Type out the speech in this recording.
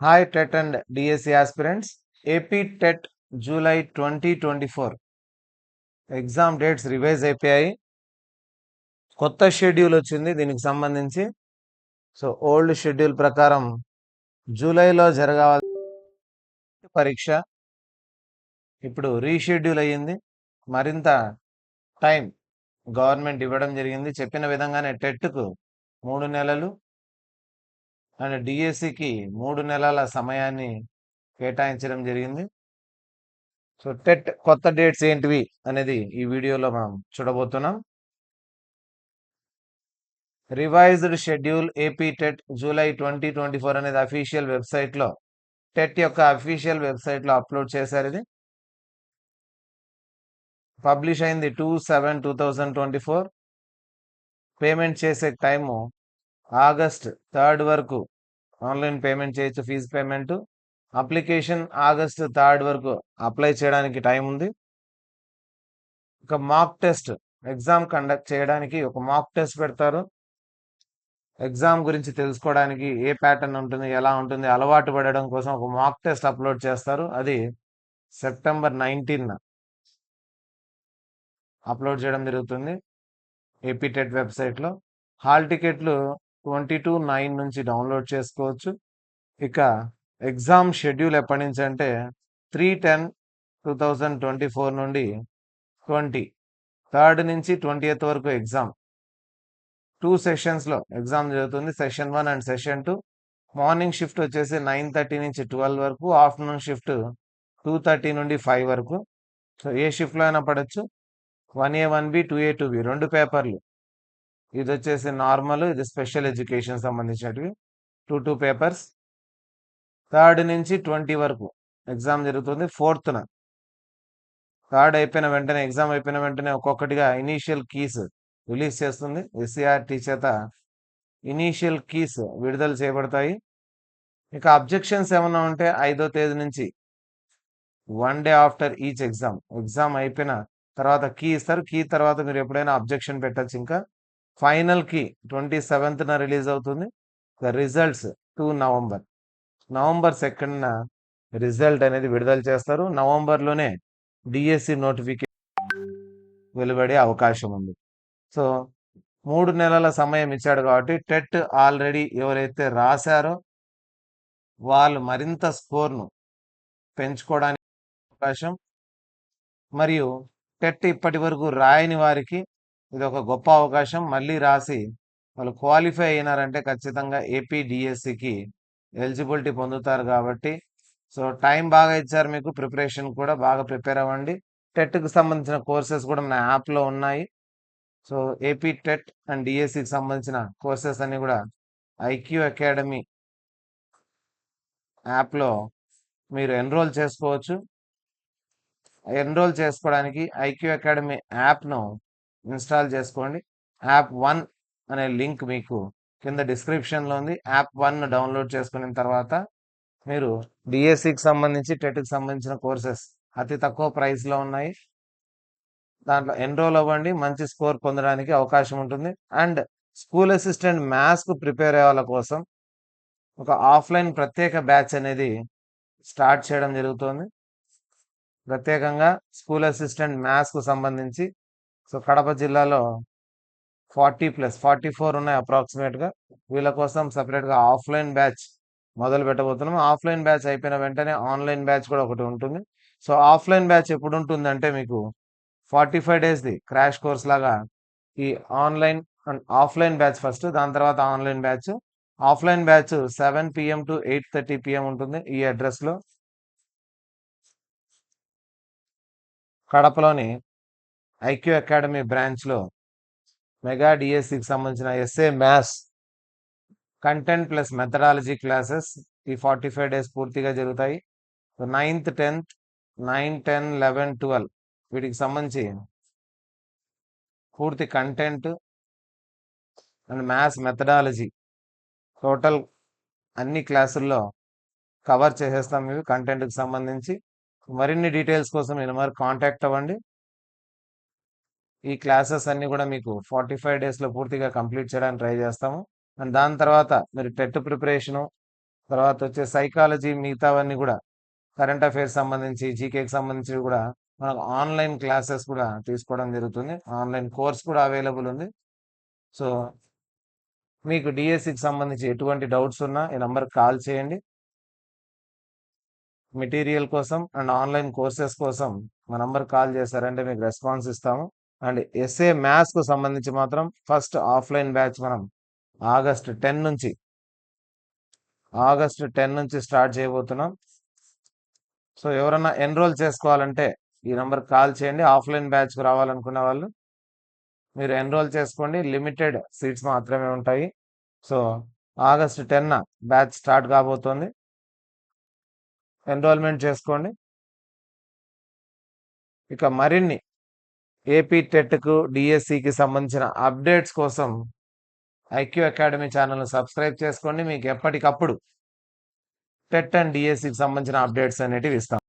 Hi TET and DSC aspirants. AP TET July 2024 exam dates revise అయిపోయాయి. కొత్త schedule వచ్చింది దీనికి సంబంధించి. సో ఓల్డ్ షెడ్యూల్ ప్రకారం జూలైలో జరగాల్సిన పరీక్ష ఇప్పుడు రీషెడ్యూల్ అయ్యింది. మరింత టైం గవర్నమెంట్ ఇవ్వడం జరిగింది. చెప్పిన విధంగానే టెట్కు 3 నెలలు అండ్ డిఎస్సికి 3 నెలల సమయాన్ని కేటాయించడం జరిగింది. సో టెట్ కొత్త డేట్స్ ఏంటివి అనేది ఈ వీడియోలో మనం చూడబోతున్నాం. Revised schedule AP TET July 2024 అనేది అఫీషియల్ వెబ్సైట్లో టెట్ యొక్క అఫీషియల్ వెబ్సైట్లో అప్లోడ్ చేశారు. ఇది పబ్లిష్ అయింది 2/7/2024. పేమెంట్ చేసే టైము ఆగస్ట్ 3 వరకు ఆన్లైన్ పేమెంట్ చేయొచ్చు. ఫీజు పేమెంట్ అప్లికేషన్ ఆగస్ట్ 3 వరకు అప్లై చేయడానికి టైం ఉంది. ఒక మాక్ టెస్ట్ ఎగ్జామ్ కండక్ట్ చేయడానికి ఒక మాక్ టెస్ట్ పెడతారు. ఎగ్జామ్ గురించి తెలుసుకోవడానికి ఏ ప్యాటర్న్ ఉంటుంది, ఎలా ఉంటుంది, అలవాటు పడడం కోసం ఒక మాక్ టెస్ట్ అప్లోడ్ చేస్తారు. అది సెప్టెంబర్ 19 అప్లోడ్ చేయడం జరుగుతుంది ఏపీ టెట్ వెబ్సైట్లో. హాల్ టికెట్లు 22/9 నుంచి డౌన్లోడ్ చేసుకోవచ్చు. ఇక ఎగ్జామ్ షెడ్యూల్ ఎప్పటి నుంచి అంటే 3/10/2024 నుండి 23rd నుంచి 20th వరకు ఎగ్జామ్ 2 సెషన్స్లో ఎగ్జామ్ జరుగుతుంది. Session 1 and session 2. Morning shift వచ్చేసి 9:30 నుంచి 12 వరకు, ఆఫ్టర్నూన్ షిఫ్ట్ 2:30 నుండి 5 వరకు. సో ఏ షిఫ్ట్లో అయినా పడవచ్చు. 1A 1B 2A 2B 2 పేపర్లు. ఇది వచ్చేసి నార్మల్, ఇది స్పెషల్ ఎడ్యుకేషన్ సంబంధించినవి 2 పేపర్స్. 3rd నుంచి 20 వరకు ఎగ్జామ్ జరుగుతుంది. 4th 3rd అయిపోయిన వెంటనే ఎగ్జామ్ అయిపోయిన వెంటనే ఒక్కొక్కటిగా ఇనీషియల్ కీస్ రిలీజ్ చేస్తుంది. ఎస్సీఆర్టీ చేత ఇనీషియల్ కీస్ విడుదల చేయబడతాయి. ఇక అబ్జెక్షన్స్ ఏమన్నా ఉంటే 5వ తేదీ నుంచి 1 డే ఆఫ్టర్ ఈచ్ ఎగ్జామ్ అయిపోయిన తర్వాత కీ ఇస్తారు. కీ తర్వాత మీరు ఎప్పుడైనా అబ్జెక్షన్ పెట్టచ్చు. ఇంకా ఫైనల్ కీ 27th రిలీజ్ అవుతుంది. The results 2 November 2nd result అనేది విడుదల చేస్తారు. నవంబర్లోనే డిఎస్సి నోటిఫికేషన్ వెలువడే అవకాశం ఉంది. సో 3 నెలల సమయం ఇచ్చాడు కాబట్టి టెట్ ఆల్రెడీ ఎవరైతే రాశారో వాళ్ళు మరింత స్కోర్ను పెంచుకోవడానికి అవకాశం, మరియు టెట్ ఇప్పటి వరకు రాయని వారికి ఇది ఒక గొప్ప అవకాశం. మళ్ళీ రాసి వాళ్ళు క్వాలిఫై అయినారంటే ఖచ్చితంగా ఏపీ డిఎస్సికి ఎలిజిబిలిటీ పొందుతారు. కాబట్టి సో టైం బాగా ఇచ్చారు మీకు. ప్రిపరేషన్ కూడా బాగా ప్రిపేర్ అవ్వండి. టెట్కి సంబంధించిన కోర్సెస్ కూడా మన యాప్లో ఉన్నాయి. సో ఏపీ టెట్ అండ్ డిఎస్సికి సంబంధించిన కోర్సెస్ అన్ని కూడా ఐక్యూ అకాడమీ యాప్లో మీరు ఎన్రోల్ చేసుకోవచ్చు. ఎన్రోల్ చేసుకోవడానికి ఐక్యూ అకాడమీ యాప్ను ఇన్స్టాల్ చేసుకోండి. యాప్ 1 అనే లింక్ మీకు కింద డిస్క్రిప్షన్లో ఉంది. యాప్ 1 డౌన్లోడ్ చేసుకున్న తర్వాత మీరు డిఎస్సికి సంబంధించి టెట్కి సంబంధించిన కోర్సెస్ అతి తక్కువ ప్రైస్లో ఉన్నాయి. దాంట్లో ఎన్రోల్ అవ్వండి. మంచి స్కోర్ పొందడానికి అవకాశం ఉంటుంది. అండ్ స్కూల్ అసిస్టెంట్ మ్యాథ్స్కు ప్రిపేర్ అయ్యే వాళ్ళ కోసం ఒక ఆఫ్లైన్ ప్రత్యేక బ్యాచ్ అనేది స్టార్ట్ చేయడం జరుగుతుంది. ప్రత్యేకంగా స్కూల్ అసిస్టెంట్ మ్యాథ్స్కు సంబంధించి. సో కడప జిల్లాలో 44 ఉన్నాయి అప్రాక్సిమేట్గా. వీళ్ళ కోసం సపరేట్గా ఆఫ్లైన్ బ్యాచ్ మొదలు పెట్టబోతున్నాం. ఆఫ్లైన్ బ్యాచ్ అయిపోయిన వెంటనే ఆన్లైన్ బ్యాచ్ కూడా ఒకటి ఉంటుంది. సో ఆఫ్లైన్ బ్యాచ్ ఎప్పుడు ఉంటుందంటే మీకు 45 డేస్ది క్రాష్ కోర్స్ లాగా ఈ online and offline batch first, దాని తర్వాత online batch. Offline batch 7 PM to 8:30 PM ఉంటుంది. ఈ అడ్రస్లో కడపలోని ఐక్యూ అకాడమీ బ్రాంచ్లో మెగా డిఎస్సికి సంబంధించిన SA maths content plus methodology classes ఈ 45 డేస్ పూర్తిగా జరుగుతాయి. 9th 10th 9 10 11 12 వీటికి సంబంధించి పూర్తి content and maths methodology total అన్ని క్లాసుల్లో కవర్ చేసేస్తాం. ఇవి కంటెంట్కి సంబంధించి. మరిన్ని డీటెయిల్స్ కోసం నేను మరి కాంటాక్ట్ అవ్వండి. ఈ క్లాసెస్ అన్నీ కూడా మీకు 45 డేస్లో పూర్తిగా కంప్లీట్ చేయడానికి ట్రై చేస్తాము. అండ్ దాని తర్వాత మీరు టెట్ ప్రిపరేషను తర్వాత వచ్చే సైకాలజీ మిగతావన్నీ కూడా కరెంట్ అఫైర్స్ సంబంధించి జీకేకి సంబంధించి కూడా మనకు ఆన్లైన్ క్లాసెస్ కూడా తీసుకోవడం జరుగుతుంది. ఆన్లైన్ కోర్స్ కూడా అవైలబుల్ ఉంది. సో మీకు డిఎస్సికి సంబంధించి ఎటువంటి డౌట్స్ ఉన్నా ఈ నంబర్కి కాల్ చేయండి. మెటీరియల్ కోసం అండ్ ఆన్లైన్ కోర్సెస్ కోసం మా నంబర్ కాల్ చేశారంటే మీకు రెస్పాన్స్ ఇస్తాము. అండ్ ఎస్ఏ మ్యాథ్స్కు సంబంధించి మాత్రం ఫస్ట్ ఆఫ్లైన్ బ్యాచ్ మనం ఆగస్ట్ 10 నుంచి స్టార్ట్ చేయబోతున్నాం. సో ఎవరన్నా ఎన్రోల్ చేసుకోవాలంటే ఈ నంబర్ కాల్ చేయండి. ఆఫ్లైన్ బ్యాచ్కు రావాలనుకునే వాళ్ళు మీరు ఎన్రోల్ చేసుకోండి. లిమిటెడ్ సీట్స్ మాత్రమే ఉంటాయి. సో ఆగస్ట్ 10 బ్యాచ్ స్టార్ట్ కాబోతోంది. ఎన్రోల్మెంట్ చేసుకోండి. ఇక మరిన్ని ఏపీ టెట్కు డిఎస్సికి సంబంధించిన అప్డేట్స్ కోసం ఐక్యూ అకాడమీ ఛానల్ను సబ్స్క్రైబ్ చేసుకోండి. మీకు ఎప్పటికప్పుడు టెట్ అండ్ డిఎస్సికి సంబంధించిన అప్డేట్స్ అనేటివి ఇస్తాం.